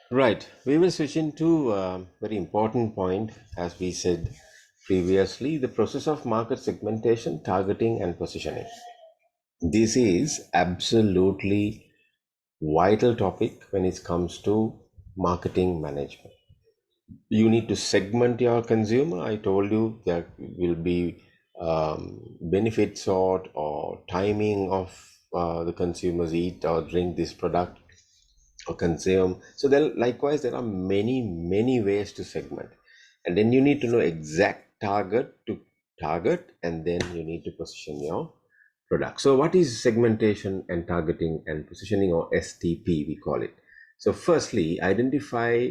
Right. We will switch into a very important point, as we said previously, the process of market segmentation, targeting, and positioning. This is absolutely vital topic when it comes to marketing management. You need to segment your consumer. I told you there will be benefit sort or timing of the consumers eat or drink this product or consume. So then likewise, there are many ways to segment. And then you need to know exact target to target, and then you need to position your product. So what is segmentation and targeting and positioning, or STP we call it? So firstly, identify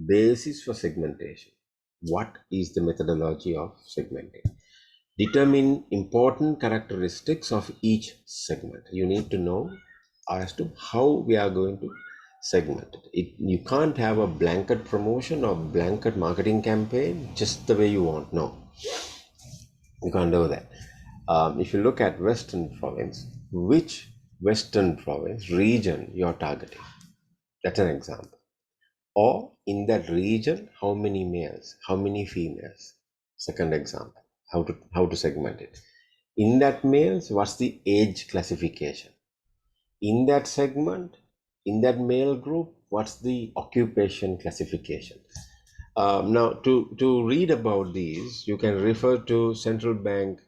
basis for segmentation. What is the methodology of segmenting? Determine important characteristics of each segment. You need to know as to how we are going to segment it. You can't have a blanket promotion or blanket marketing campaign just the way you want. No, you can't do that. If you look at Western province, which Western province region you're targeting? That's an example. Or in that region, how many males, how many females? Second example, how to segment it. In that males, what's the age classification? In that segment, in that male group, what's the occupation classification? Now, to read about these, you can refer to central bank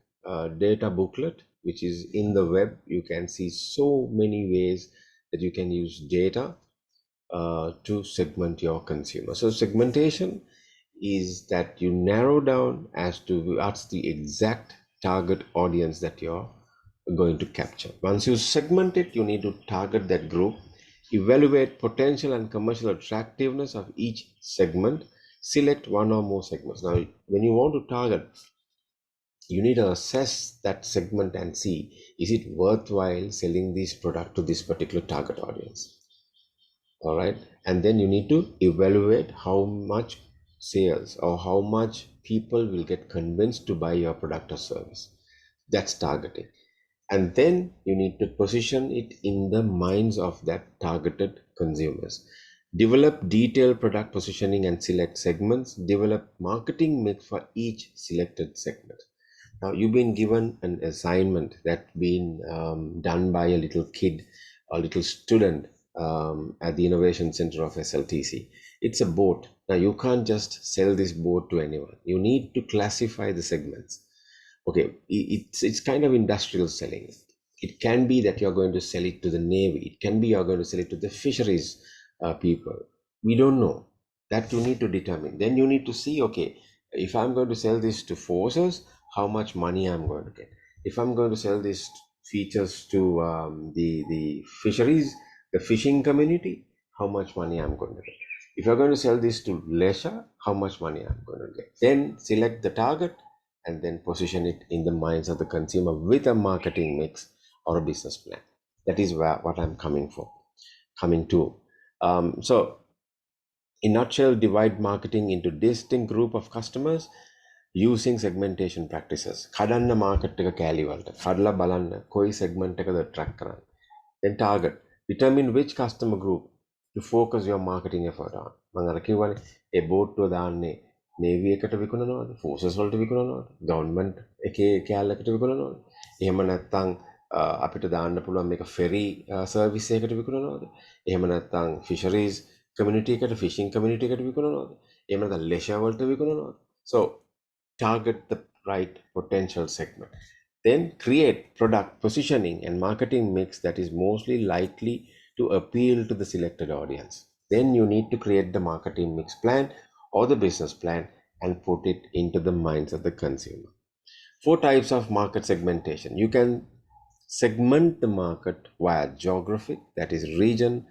data booklet, which is in the web. You can see so many ways that you can use data to segment your consumer. So segmentation is that you narrow down as to what's the exact target audience that you're going to capture. Once you segment it, you need to target that group, evaluate potential and commercial attractiveness of each segment, select one or more segments. Now, when you want to target, you need to assess that segment and see, is it worthwhile selling this product to this particular target audience? All right. And then you need to evaluate how much sales or how much people will get convinced to buy your product or service. That's targeting. And then you need to position it in the minds of that targeted consumers. Develop detailed product positioning and select segments. Develop marketing mix for each selected segment. Now, you've been given an assignment that's been done by a little kid, a little student at the Innovation Center of SLTC. It's a boat. Now, you can't just sell this boat to anyone. You need to classify the segments. Okay, it's kind of industrial selling. It can be that you're going to sell it to the Navy. It can be you're going to sell it to the fisheries people. We don't know. That you need to determine. Then you need to see, okay, if I'm going to sell this to forces, how much money I'm going to get. If I'm going to sell these features to the fisheries, the fishing community, how much money I'm going to get. If you're going to sell this to leisure, how much money I'm going to get. Then select the target and then position it in the minds of the consumer with a marketing mix or a business plan. That is what I'm coming to. So in nutshell, divide marketing into distinct group of customers using segmentation practices. කඩන්න market එක කෑලි වලට. කඩලා බලන්න කොයි segment එකද attract කරන්නේ. Then target. Determine which customer group to focus your marketing effort on. මම අර කිව්වනේ ඒ බෝට්ටුව දාන්නේ Navy එකට විකුණනවද? Forces වලට විකුණනවද? Government එකේ කෑල්ලකට විකුණනවද? එහෙම නැත්නම් අපිට දාන්න පුළුවන් මේක ferry service එකකට විකුණනවද? එහෙම නැත්නම් fisheries community එකට fishing community එකට විකුණනවද? එහෙම නැත්නම් leisure වලට විකුණනවද? So target the right potential segment. Then create product positioning and marketing mix that is mostly likely to appeal to the selected audience. Then you need to create the marketing mix plan or the business plan and put it into the minds of the consumer. 4 types of market segmentation. You can segment the market via geographic, that is region,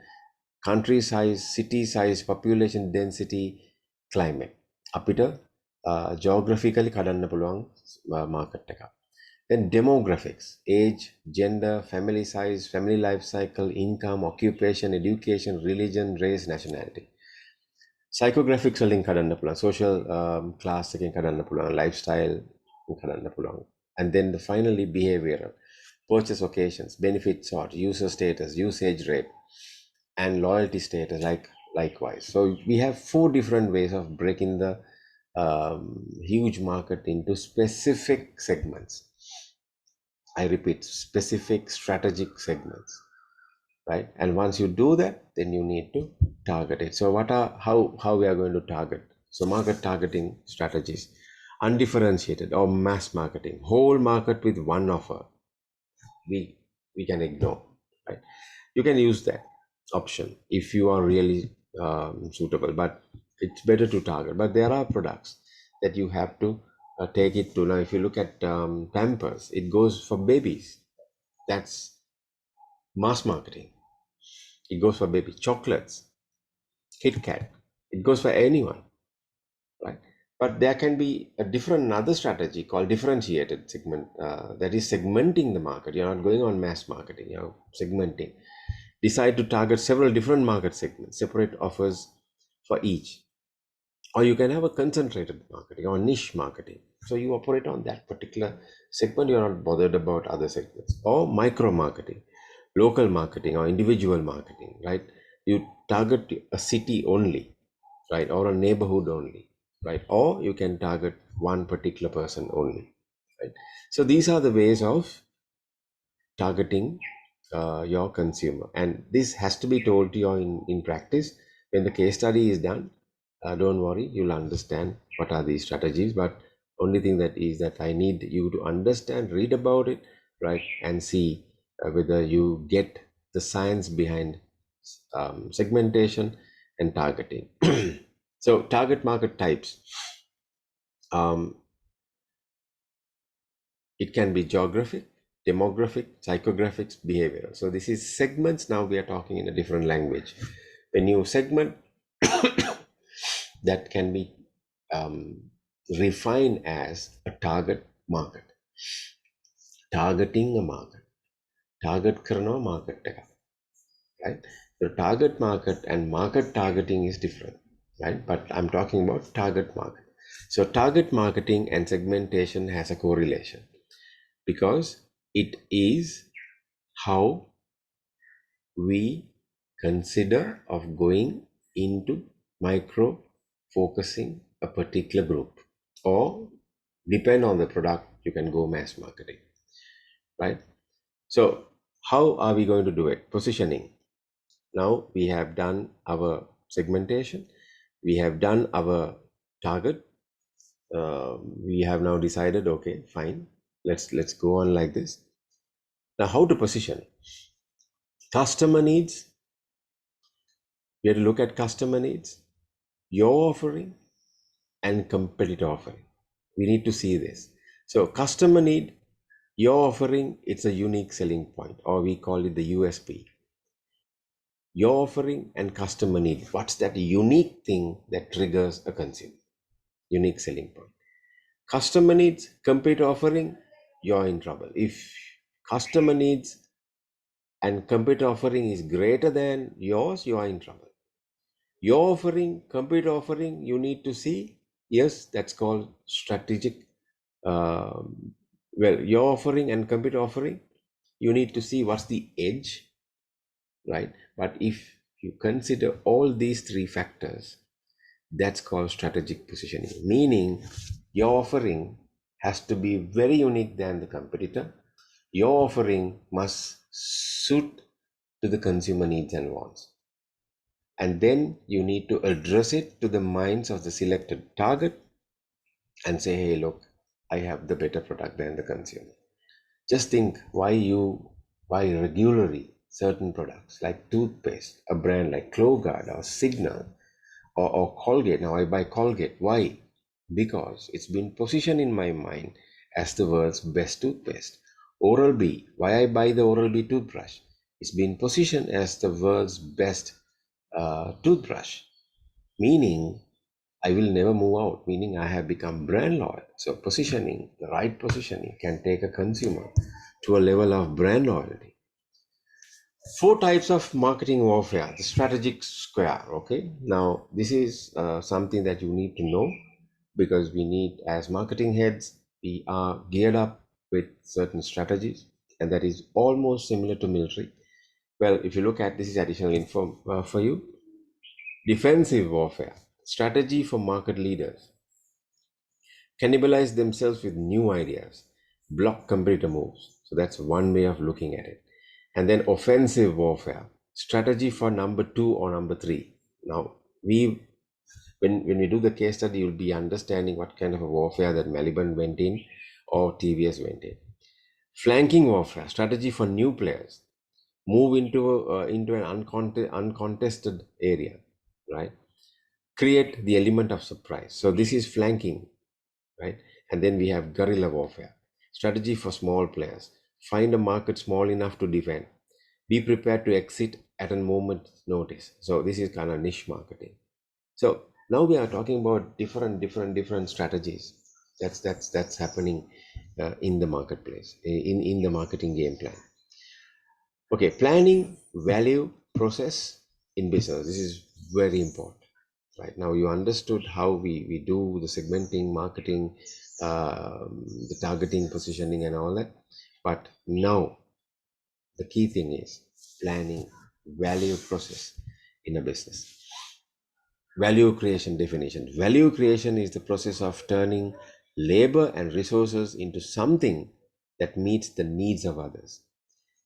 country size, city size, population density, climate. අපිට geographically කඩන්න පුළුවන් market එකක්. Then demographics, age, gender, family size, family life cycle, income, occupation, education, religion, race, nationality. Psychographics වලින් කඩන්න පුළුවන්, social class එකෙන් කඩන්න පුළුවන්, lifestyle කඩන්න පුළුවන්. And then finally behavioral, purchase occasions, benefit sort, user status, usage rate, and loyalty status, like likewise. So we have four different ways of breaking the huge market into specific segments. I repeat, specific strategic segments, right? And once you do that, then you need to target it. So how we are going to target? So market targeting strategies, undifferentiated or mass marketing, whole market with one offer, we can ignore, right? You can use that option if you are really suitable, but it's better to target. But there are products that you have to take it to. Now if you look at Pampers, it goes for babies. That's mass marketing. It goes for baby chocolates, Kit Kat. It goes for anyone, right? But there can be a different another strategy called differentiated segment, that is segmenting the market. You're not going on mass marketing, you're segmenting. Decide to target several different market segments, separate offers for each. Or you can have a concentrated marketing or niche marketing. So you operate on that particular segment, you're not bothered about other segments. Or micro marketing, local marketing or individual marketing, right? You target a city only, right? Or a neighborhood only, right? Or you can target one particular person only, right? So these are the ways of targeting your consumer, and this has to be told to you in practice. When the case study is done, don't worry, you'll understand what are these strategies. But only thing that is that I need you to understand, read about it, right, and see whether you get the science behind segmentation and targeting. So target market types, um, it can be geographic, demographic, psychographics, behavioral. So this is segments. Now we are talking in a different language. When you segment, that can be um, refined as a target market. Targeting a market. Target karna market taka, right? The target market and market targeting is different, right? But I'm talking about target market. So target marketing and segmentation has a correlation because it is how we consider of going into micro focusing a particular group, or depend on the product, you can go mass marketing, right? So how are we going to do it? Positioning. Now we have done our segmentation, we have done our target, we have now decided, okay, fine, let's go on like this. Now how to position? Customer needs, we have to look at customer needs, your offering, and competitor offering. We need to see this. So customer need, your offering, it's a unique selling point, or we call it the USP. Your offering and customer need. What's that unique thing that triggers a consumer? Unique selling point. Customer needs, competitor offering, you're in trouble. If customer needs and competitor offering is greater than yours, you are in trouble. Your offering, competitor offering, you need to see. Yes, that's called strategic. Well, your offering and competitor offering, you need to see what's the edge, right? But if you consider all these three factors, that's called strategic positioning, meaning your offering has to be very unique than the competitor. Your offering must suit to the consumer needs and wants. And then you need to address it to the minds of the selected target and say, hey, look, I have the better product than the consumer. Just think why you buy regularly certain products like toothpaste, a brand like Clogard or Signal, or Colgate. Now I buy Colgate. Why? Because it's been positioned in my mind as the world's best toothpaste. Oral-B. Why I buy the Oral-B toothbrush? It's been positioned as the world's best toothbrush. Meaning, I will never move out. Meaning, I have become brand loyal. So positioning, the right positioning, can take a consumer to a level of brand loyalty. Four types of marketing warfare, the strategic square. Okay, now this is something that you need to know, because we need, as marketing heads, we are geared up with certain strategies, and that is almost similar to military. Well, if you look at, this is additional info for you. Defensive warfare, strategy for market leaders, cannibalize themselves with new ideas, block competitor moves. So that's one way of looking at it. And then offensive warfare, strategy for number two or number three. Now, when we do the case study, you'll be understanding what kind of a warfare that Melbourne went in or TVS went in. Flanking warfare, strategy for new players, move into an uncontested area, right? Create the element of surprise. So this is flanking, right? And then we have guerrilla warfare, strategy for small players. Find a market small enough to defend. Be prepared to exit at a moment's notice. So this is kind of niche marketing. So now we are talking about different strategies. That's happening in the marketplace, in the marketing game plan. Okay, planning, value, process in business. This is very important. Right now, you understood how we do the segmenting, marketing, the targeting, positioning, and all that. But now, the key thing is planning, value, process in a business. Value creation definition. Value creation is the process of turning labor and resources into something that meets the needs of others.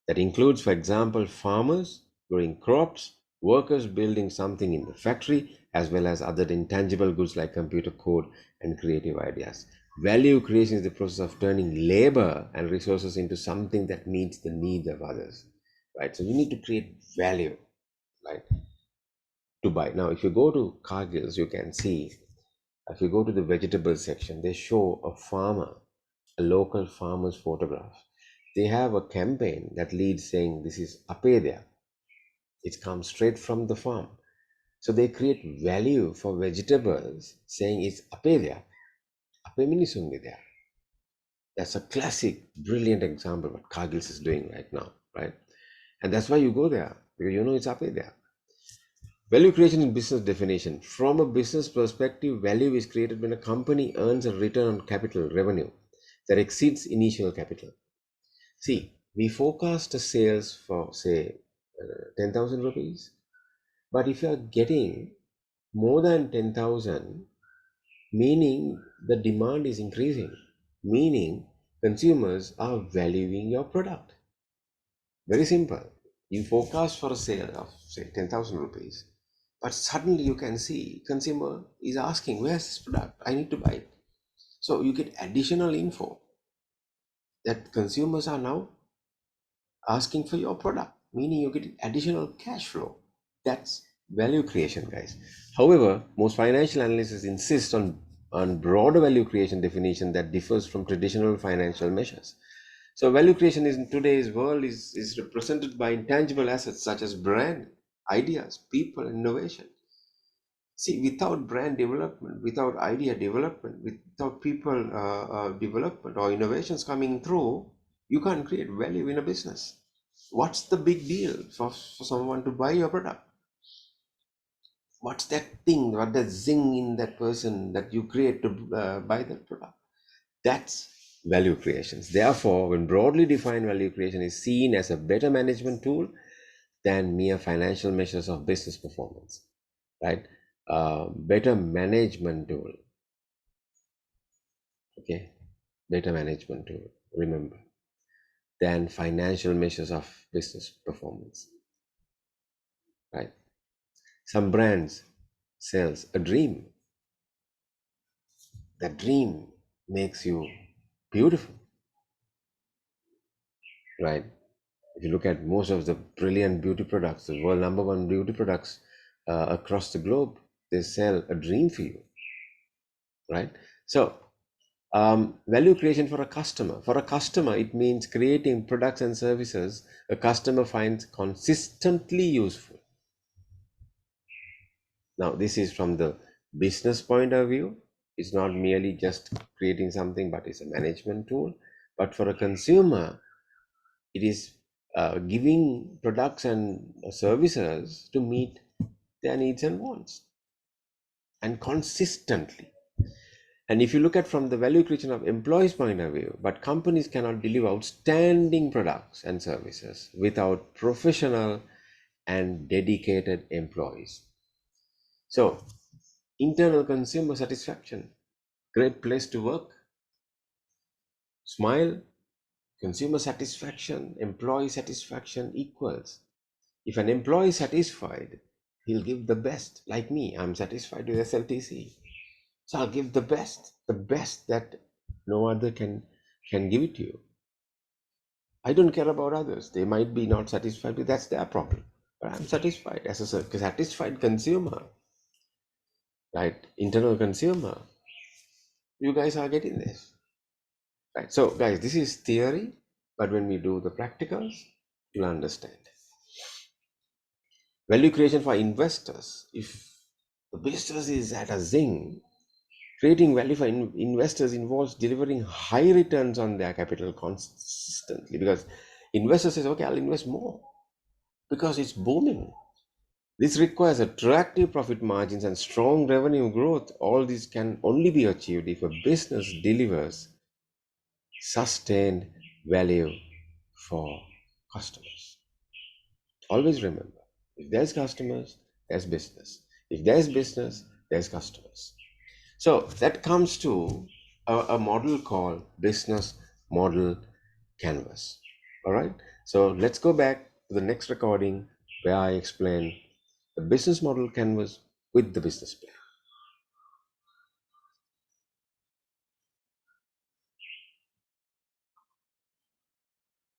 That includes, for example, farmers growing crops, workers building something in the factory, as well as other intangible goods like computer code and creative ideas. Value creation is the process of turning labor and resources into something that meets the needs of others. Right? So you need to create value, right? To buy. Now, if you go to Cargill's, you can see, if you go to the vegetable section, they show a farmer, a local farmer's photograph. They have a campaign that leads saying this is apedya. It comes straight from the farm. So they create value for vegetables saying it's apedya. Apeminisungidya. That's a classic, brilliant example of what Cargill's is doing right now, right? And that's why you go there, because you know it's apedya. Value creation in business definition. From a business perspective, value is created when a company earns a return on capital revenue that exceeds initial capital. See, we forecast a sales for, say, 10,000 rupees, but if you are getting more than 10,000, meaning the demand is increasing, meaning consumers are valuing your product. Very simple. You forecast for a sale of, say, 10,000 rupees, but suddenly you can see consumer is asking, where's this product? I need to buy it. So you get additional info that consumers are now asking for your product, meaning you get additional cash flow. That's value creation, guys. However, most financial analysts insist on broader value creation definition that differs from traditional financial measures. So value creation is in today's world is represented by intangible assets such as brand, ideas, people, innovation. See, without brand development, without idea development, without people development or innovations coming through, you can't create value in a business. What's the big deal for someone to buy your product? What's that thing, what that zing in that person that you create to buy that product? That's value creations. Therefore, when broadly defined, value creation is seen as a better management tool than mere financial measures of business performance, right? Better management tool. Okay, better management tool, remember, than financial measures of business performance, right? Some brands sells a dream. That dream makes you beautiful, right? If you look at most of the brilliant beauty products, the world number one beauty products across the globe, they sell a dream for you, right? So value creation for a customer. For a customer, it means creating products and services a customer finds consistently useful. Now, this is from the business point of view. It's not merely just creating something, but it's a management tool. But for a consumer, it is giving products and services to meet their needs and wants, and consistently. And if you look at from the value creation of employees point of view, but companies cannot deliver outstanding products and services without professional and dedicated employees. So, internal consumer satisfaction, great place to work, smile, consumer satisfaction, employee satisfaction equals. If an employee is satisfied, he'll give the best. Like me, I'm satisfied with SLTC. So I'll give the best that no other can give it to you. I don't care about others. They might be not satisfied with that's their problem. But I'm satisfied as a satisfied consumer, right? Internal consumer. You guys are getting this. Right. So guys, this is theory, but when we do the practicals, you'll understand. Value creation for investors. If the business is at a zing, creating value for investors involves delivering high returns on their capital consistently, because investors says, okay, I'll invest more because it's booming. This requires attractive profit margins and strong revenue growth. All this can only be achieved if a business delivers sustained value for customers. Always remember, if there's customers, there's business. If there's business, there's customers. So that comes to a model called business model canvas. All right. So let's go back to the next recording where I explain the business model canvas with the business plan.